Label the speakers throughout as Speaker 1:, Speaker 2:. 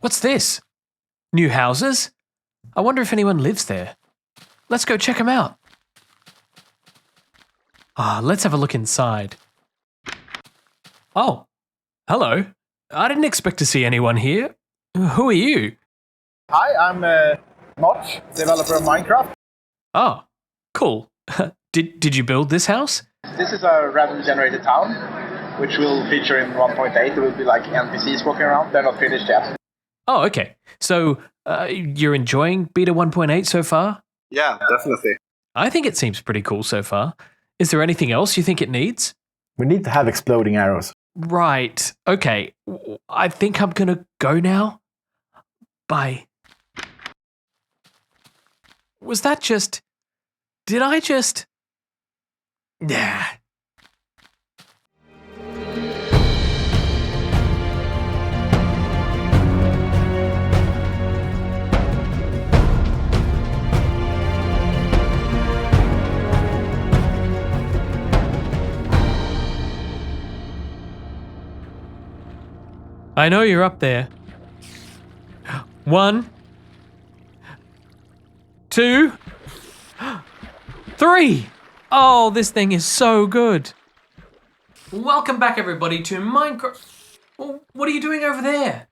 Speaker 1: What's this? New houses? I wonder if anyone lives there. Let's go check them out. Let's have a look inside. Oh, hello. I didn't expect to see anyone here. Who are you?
Speaker 2: Hi, I'm Notch, developer of Minecraft.
Speaker 1: Oh, cool. Did you build this house?
Speaker 2: This is a randomly generated town, which will feature in 1.8. There will be like NPCs walking around. They're not finished yet.
Speaker 1: Oh, okay. So you're enjoying Beta 1.8 so far?
Speaker 2: Yeah, definitely.
Speaker 1: I think it seems pretty cool so far. Is there anything else you think it needs?
Speaker 3: We need to have exploding arrows.
Speaker 1: Right. Okay. I think I'm gonna go now. Bye. Was that just... Did I just... Yeah. I know you're up there. 1, 2, 3. Oh, this thing is so good. Welcome back, everybody, to Minecraft. Oh, what are you doing over there?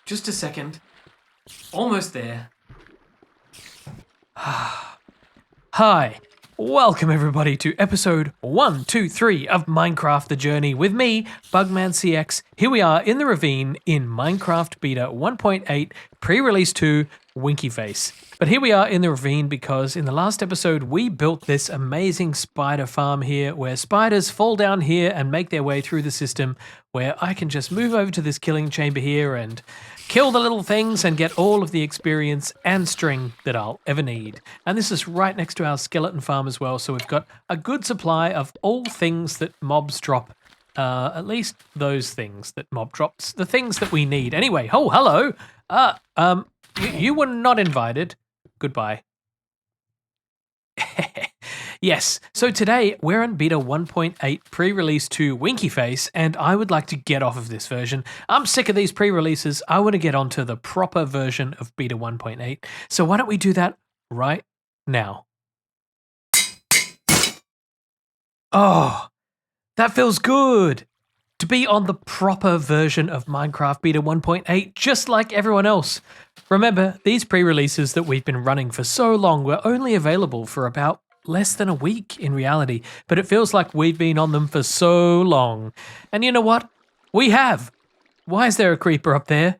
Speaker 1: Just a second. Almost there. Hi. Welcome, everybody, to episode 123 of Minecraft The Journey with me, BugmanCX. Here we are in the ravine in Minecraft Beta 1.8 pre-release 2 Winky Face. But here we are in the ravine because in the last episode we built this amazing spider farm here where spiders fall down here and make their way through the system, where I can just move over to this killing chamber here and kill the little things and get all of the experience and string that I'll ever need. And this is right next to our skeleton farm as well, so we've got a good supply of all things that mobs drop. At least those things that mob drops, the things that we need. Anyway, oh, hello. You were not invited. Goodbye. Yes, so today we're on Beta 1.8 pre-release 2 Winky Face, and I would like to get off of this version. I'm sick of these pre-releases. I want to get onto the proper version of Beta 1.8. So why don't we do that right now? Oh, that feels good. To be on the proper version of Minecraft Beta 1.8, just like everyone else. Remember, these pre-releases that we've been running for so long were only available for about less than a week in reality, but it feels like we've been on them for so long. And you know what? We have. Why is there a creeper up there?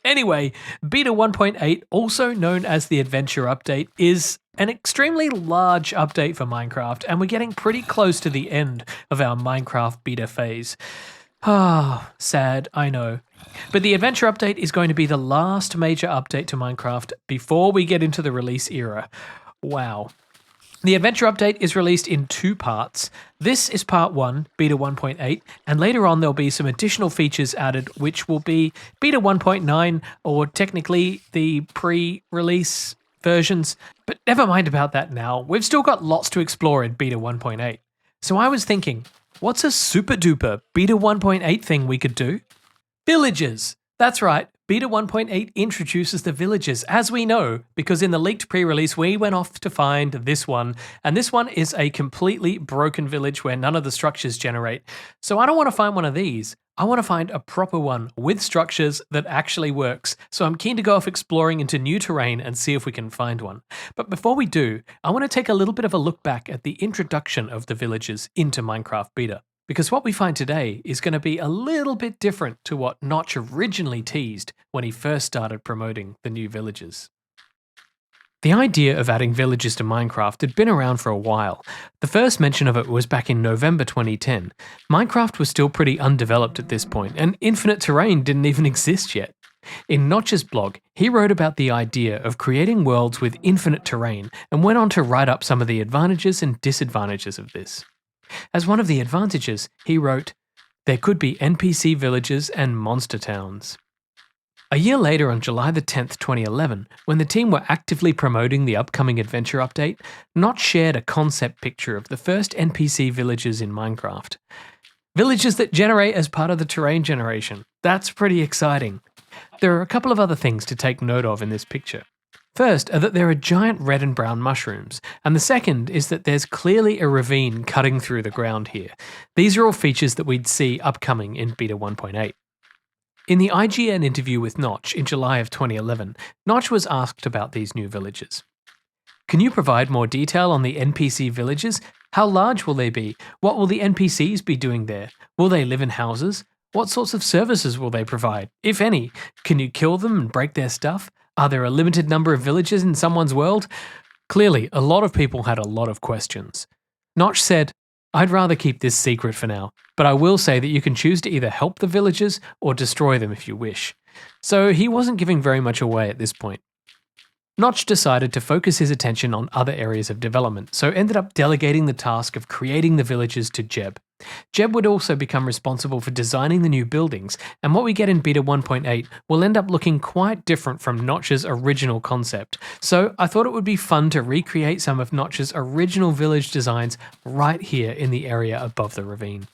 Speaker 1: Anyway, Beta 1.8, also known as the Adventure Update, is an extremely large update for Minecraft, and we're getting pretty close to the end of our Minecraft beta phase. Sad, I know. But the Adventure Update is going to be the last major update to Minecraft before we get into the release era. Wow. The Adventure Update is released in 2 parts. This is part 1, Beta 1.8, and later on there'll be some additional features added, which will be Beta 1.9, or technically the pre-release versions. But never mind about that now. We've still got lots to explore in Beta 1.8. So I was thinking, what's a super duper Beta 1.8 thing we could do? Villages! That's right. Beta 1.8 introduces the villages, as we know, because in the leaked pre-release we went off to find this one, and this one is a completely broken village where none of the structures generate. So I don't want to find one of these. I want to find a proper one with structures that actually works. So I'm keen to go off exploring into new terrain and see if we can find one. But before we do, I want to take a little bit of a look back at the introduction of the villages into Minecraft Beta. Because what we find today is going to be a little bit different to what Notch originally teased when he first started promoting the new villages. The idea of adding villages to Minecraft had been around for a while. The first mention of it was back in November 2010. Minecraft was still pretty undeveloped at this point, and infinite terrain didn't even exist yet. In Notch's blog, he wrote about the idea of creating worlds with infinite terrain and went on to write up some of the advantages and disadvantages of this. As one of the advantages, he wrote, "There could be NPC villages and monster towns." A year later, on July the 10th, 2011, when the team were actively promoting the upcoming Adventure Update, Notch shared a concept picture of the first NPC villages in Minecraft. Villages that generate as part of the terrain generation. That's pretty exciting. There are a couple of other things to take note of in this picture. First are that there are giant red and brown mushrooms, and the second is that there's clearly a ravine cutting through the ground here. These are all features that we'd see upcoming in Beta 1.8. In the IGN interview with Notch in July of 2011, Notch was asked about these new villages. Can you provide more detail on the NPC villages? How large will they be? What will the NPCs be doing there? Will they live in houses? What sorts of services will they provide, if any? Can you kill them and break their stuff? Are there a limited number of villages in someone's world? Clearly, a lot of people had a lot of questions. Notch said, I'd rather keep this secret for now, but I will say that you can choose to either help the villagers or destroy them if you wish. So he wasn't giving very much away at this point. Notch decided to focus his attention on other areas of development, so ended up delegating the task of creating the villages to Jeb. Jeb would also become responsible for designing the new buildings, and what we get in Beta 1.8 will end up looking quite different from Notch's original concept. So I thought it would be fun to recreate some of Notch's original village designs right here in the area above the ravine.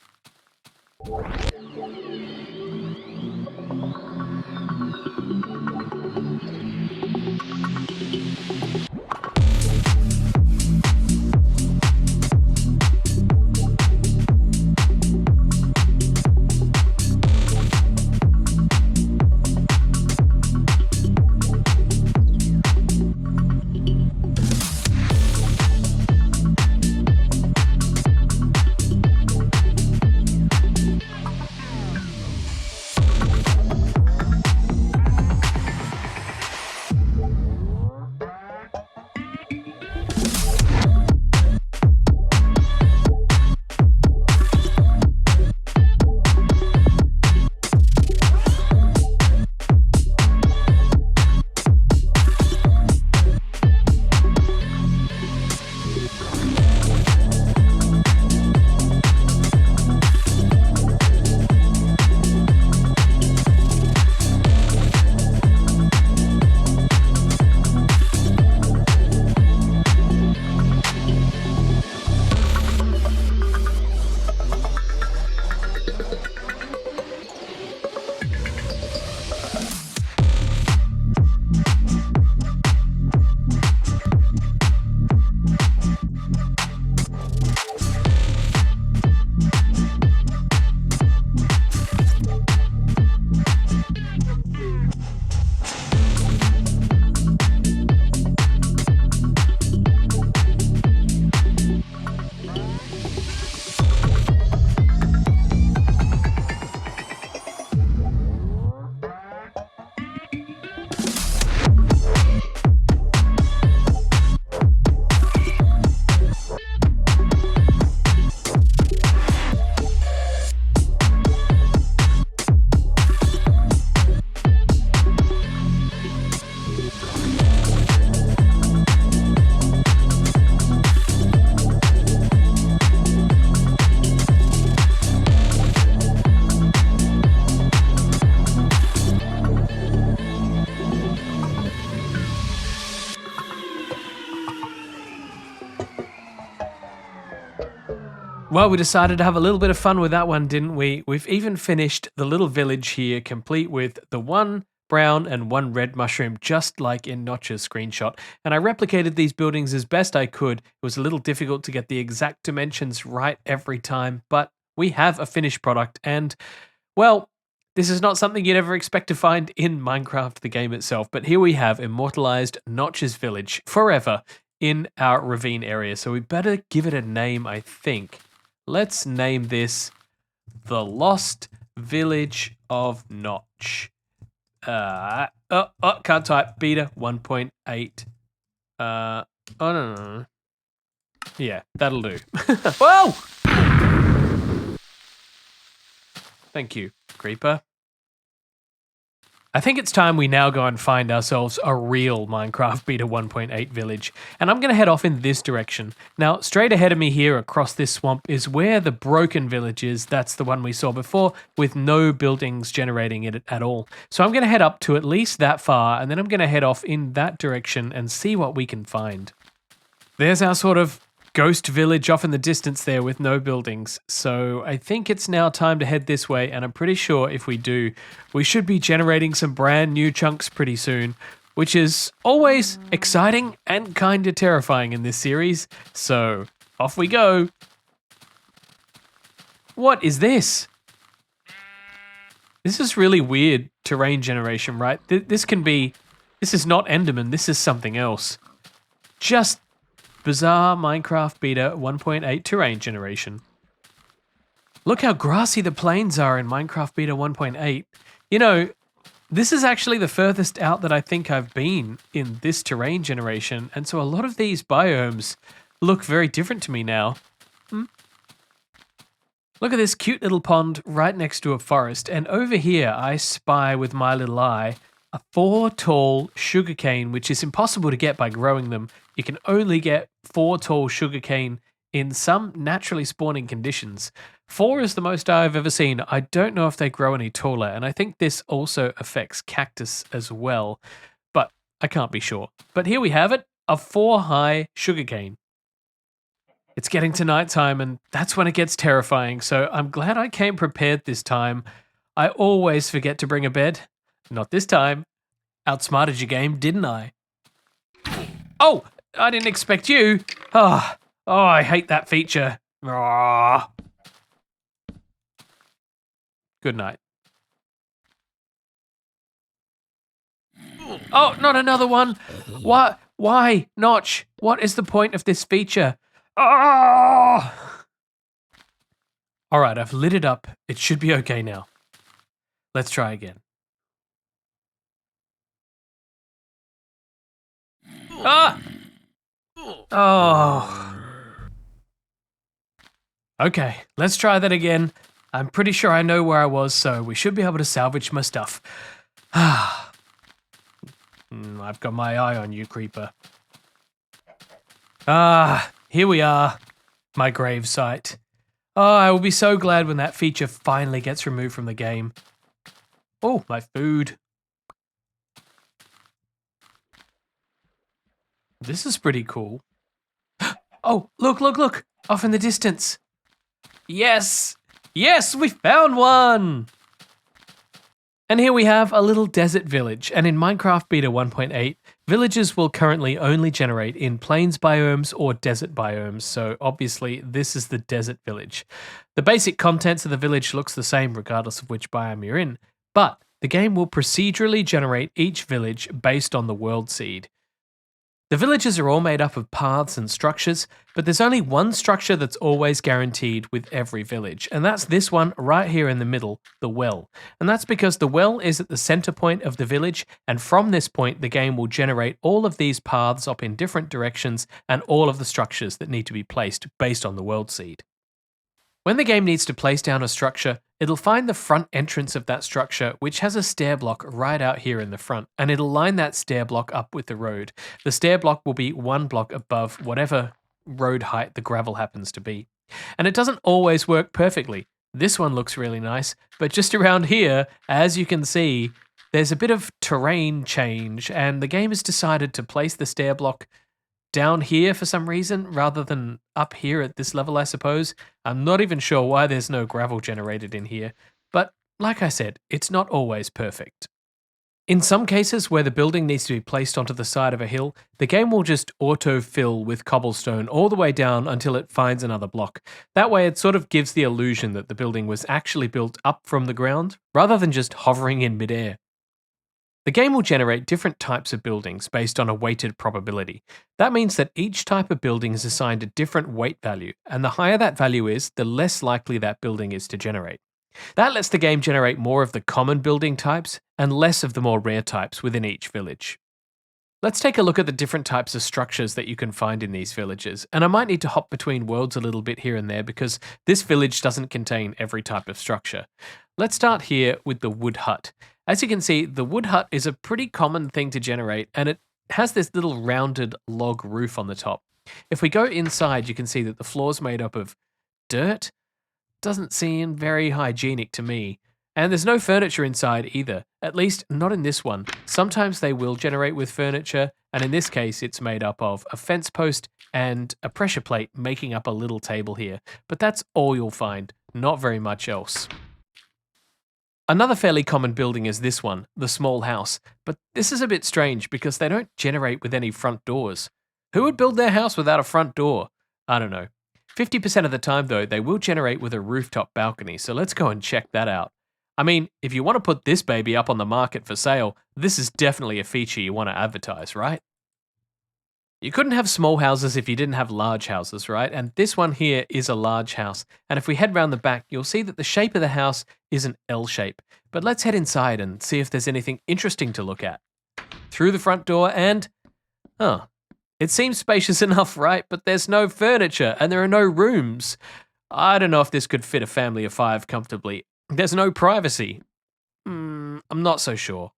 Speaker 1: Well, we decided to have a little bit of fun with that one, didn't we? We've even finished the little village here, complete with the one brown and one red mushroom, just like in Notch's screenshot. And I replicated these buildings as best I could. It was a little difficult to get the exact dimensions right every time, but we have a finished product. And, well, this is not something you'd ever expect to find in Minecraft, the game itself. But here we have immortalized Notch's village forever in our ravine area. So we better give it a name, I think. Let's name this The Lost Village of Notch. Can't type. Beta 1.8. No. Yeah, that'll do. Whoa! Thank you, Creeper. I think it's time we now go and find ourselves a real Minecraft Beta 1.8 village, and I'm going to head off in this direction. Now, straight ahead of me here across this swamp is where the broken village is. That's the one we saw before, with no buildings generating it at all. So I'm going to head up to at least that far, and then I'm going to head off in that direction and see what we can find. There's our sort of ghost village off in the distance there with no buildings. So I think it's now time to head this way, and I'm pretty sure if we do, we should be generating some brand new chunks pretty soon, which is always exciting and kind of terrifying in this series. So off we go. What is this? This is really weird terrain generation, right? This is not Enderman, this is something else. Just bizarre Minecraft Beta 1.8 terrain generation. Look how grassy the plains are in Minecraft Beta 1.8. You know, this is actually the furthest out that I think I've been in this terrain generation, and so a lot of these biomes look very different to me now. Look at this cute little pond right next to a forest, and over here I spy with my little eye a 4 tall sugarcane, which is impossible to get by growing them. You can only get 4 tall sugarcane in some naturally spawning conditions. 4 is the most I've ever seen. I don't know if they grow any taller, and I think this also affects cactus as well, but I can't be sure. But here we have it, a 4 high sugarcane. It's getting to nighttime, and that's when it gets terrifying, so I'm glad I came prepared this time. I always forget to bring a bed. Not this time. Outsmarted your game, didn't I? Oh, I didn't expect you. Oh, I hate that feature. Oh. Good night. Oh, not another one. What? Why, Notch? What is the point of this feature? Oh! All right, I've lit it up. It should be okay now. Let's try again. Ah! Oh. Okay, let's try that again. I'm pretty sure I know where I was, so we should be able to salvage my stuff. I've got my eye on you, creeper. Here we are. My grave site. Oh, I will be so glad when that feature finally gets removed from the game. Oh, my food. This is pretty cool. Oh, look, off in the distance. Yes, we found one. And here we have a little desert village, and in Minecraft Beta 1.8, villages will currently only generate in plains biomes or desert biomes, so obviously this is the desert village. The basic contents of the village looks the same regardless of which biome you're in, but the game will procedurally generate each village based on the world seed. The villages are all made up of paths and structures, but there's only one structure that's always guaranteed with every village, and that's this one right here in the middle, the well. And that's because the well is at the center point of the village, and from this point the game will generate all of these paths up in different directions and all of the structures that need to be placed based on the world seed. When the game needs to place down a structure, it'll find the front entrance of that structure, which has a stair block right out here in the front, and it'll line that stair block up with the road. The stair block will be 1 block above whatever road height the gravel happens to be. And it doesn't always work perfectly. This one looks really nice, but just around here, as you can see, there's a bit of terrain change, and the game has decided to place the stair block down here for some reason, rather than up here at this level, I suppose. I'm not even sure why there's no gravel generated in here, but like I said, it's not always perfect. In some cases where the building needs to be placed onto the side of a hill, the game will just auto-fill with cobblestone all the way down until it finds another block. That way it sort of gives the illusion that the building was actually built up from the ground, rather than just hovering in midair. The game will generate different types of buildings based on a weighted probability. That means that each type of building is assigned a different weight value, and the higher that value is, the less likely that building is to generate. That lets the game generate more of the common building types and less of the more rare types within each village. Let's take a look at the different types of structures that you can find in these villages, and I might need to hop between worlds a little bit here and there because this village doesn't contain every type of structure. Let's start here with the wood hut. As you can see, the wood hut is a pretty common thing to generate, and it has this little rounded log roof on the top. If we go inside, you can see that the floor's made up of dirt. Doesn't seem very hygienic to me. And there's no furniture inside either, at least not in this one. Sometimes they will generate with furniture, and in this case it's made up of a fence post and a pressure plate making up a little table here. But that's all you'll find, not very much else. Another fairly common building is this one, the small house, but this is a bit strange because they don't generate with any front doors. Who would build their house without a front door? I don't know. 50% of the time though, they will generate with a rooftop balcony, so let's go and check that out. I mean, if you want to put this baby up on the market for sale, this is definitely a feature you want to advertise, right? You couldn't have small houses if you didn't have large houses, right? And this one here is a large house. And if we head round the back, you'll see that the shape of the house is an L shape. But let's head inside and see if there's anything interesting to look at. Through the front door and... oh, it seems spacious enough, right? But there's no furniture and there are no rooms. I don't know if this could fit a family of 5 comfortably. There's no privacy. I'm not so sure.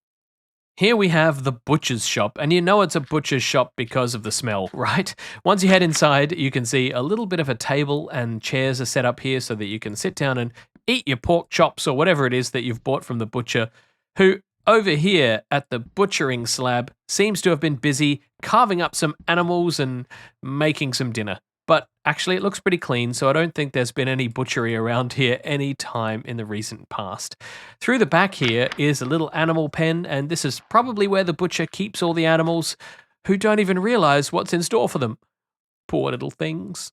Speaker 1: Here we have the butcher's shop, and you know it's a butcher's shop because of the smell, right? Once you head inside, you can see a little bit of a table and chairs are set up here so that you can sit down and eat your pork chops or whatever it is that you've bought from the butcher, who over here at the butchering slab seems to have been busy carving up some animals and making some dinner. But actually it looks pretty clean, so I don't think there's been any butchery around here any time in the recent past. Through the back here is a little animal pen, and this is probably where the butcher keeps all the animals who don't even realize what's in store for them. Poor little things.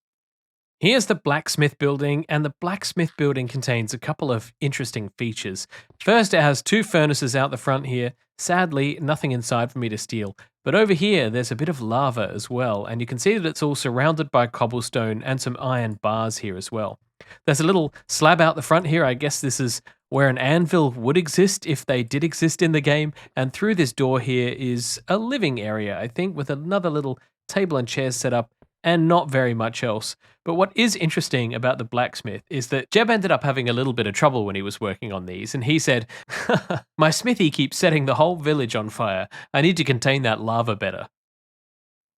Speaker 1: Here's the blacksmith building, and the blacksmith building contains a couple of interesting features. First, it has 2 furnaces out the front here. Sadly, nothing inside for me to steal. But over here, there's a bit of lava as well, and you can see that it's all surrounded by cobblestone and some iron bars here as well. There's a little slab out the front here. I guess this is where an anvil would exist if they did exist in the game. And through this door here is a living area, I think, with another little table and chairs set up, and not very much else. But what is interesting about the blacksmith is that Jeb ended up having a little bit of trouble when he was working on these, and he said, "My smithy keeps setting the whole village on fire. I need to contain that lava better."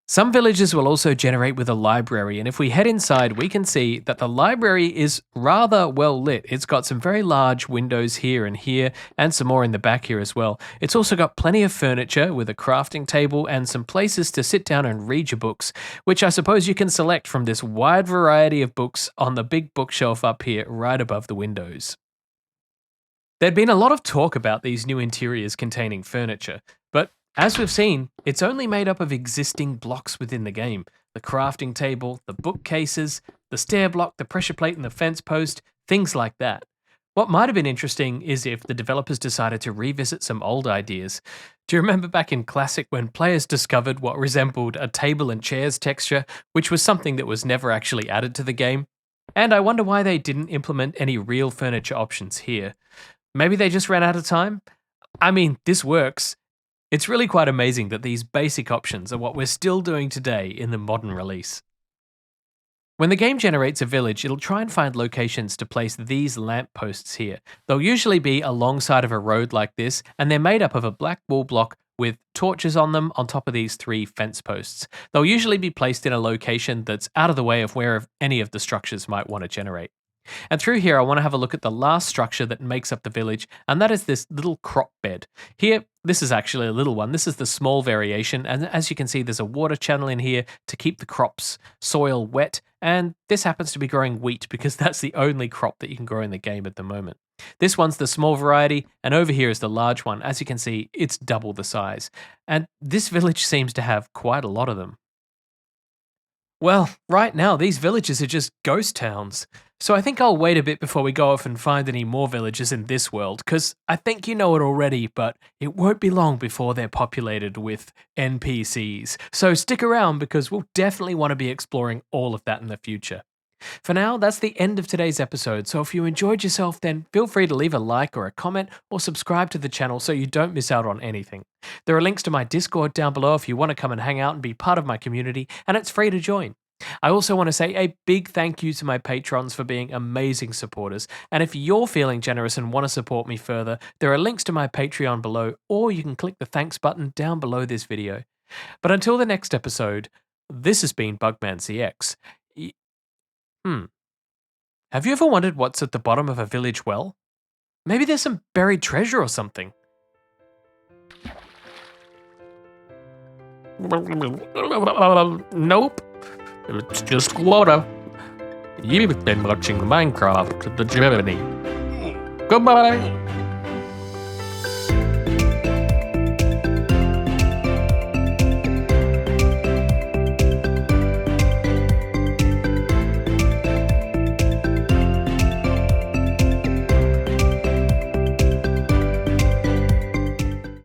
Speaker 1: Some villages will also generate with a library, and if we head inside, we can see that the library is rather well lit. It's got some very large windows here, and some more in the back here as well. It's also got plenty of furniture with a crafting table and some places to sit down and read your books, which I suppose you can select from this wide variety of books on the big bookshelf up here right above the windows. There'd been a lot of talk about these new interiors containing furniture, but as we've seen, it's only made up of existing blocks within the game. The crafting table, the bookcases, the stair block, the pressure plate and the fence post, things like that. What might have been interesting is if the developers decided to revisit some old ideas. Do you remember back in Classic when players discovered what resembled a table and chairs texture, which was something that was never actually added to the game? And I wonder why they didn't implement any real furniture options here. Maybe they just ran out of time? I mean, this works. It's really quite amazing that these basic options are what we're still doing today in the modern release. When the game generates a village, it'll try and find locations to place these lampposts here. They'll usually be alongside of a road like this, and they're made up of a black wall block with torches on them on top of these 3 fence posts. They'll usually be placed in a location that's out of the way of where any of the structures might want to generate. And through here, I want to have a look at the last structure that makes up the village, and that is this little crop bed. Here, this is actually a little one. This is the small variation, and as you can see, there's a water channel in here to keep the crop's soil wet, and this happens to be growing wheat because that's the only crop that you can grow in the game at the moment. This one's the small variety, and over here is the large one. As you can see, it's double the size, and this village seems to have quite a lot of them. Well, right now, these villages are just ghost towns. So I think I'll wait a bit before we go off and find any more villages in this world, because I think you know it already, but it won't be long before they're populated with NPCs. So stick around because we'll definitely want to be exploring all of that in the future. For now, that's the end of today's episode, so if you enjoyed yourself, then feel free to leave a like or a comment or subscribe to the channel so you don't miss out on anything. There are links to my Discord down below if you want to come and hang out and be part of my community, and it's free to join. I also want to say a big thank you to my patrons for being amazing supporters, and if you're feeling generous and want to support me further, there are links to my Patreon below, or you can click the thanks button down below this video. But until the next episode, this has been BugmanCX. Have you ever wondered what's at the bottom of a village well? Maybe there's some buried treasure or something. Nope. It's just water. You've been watching Minecraft, the journey. Goodbye.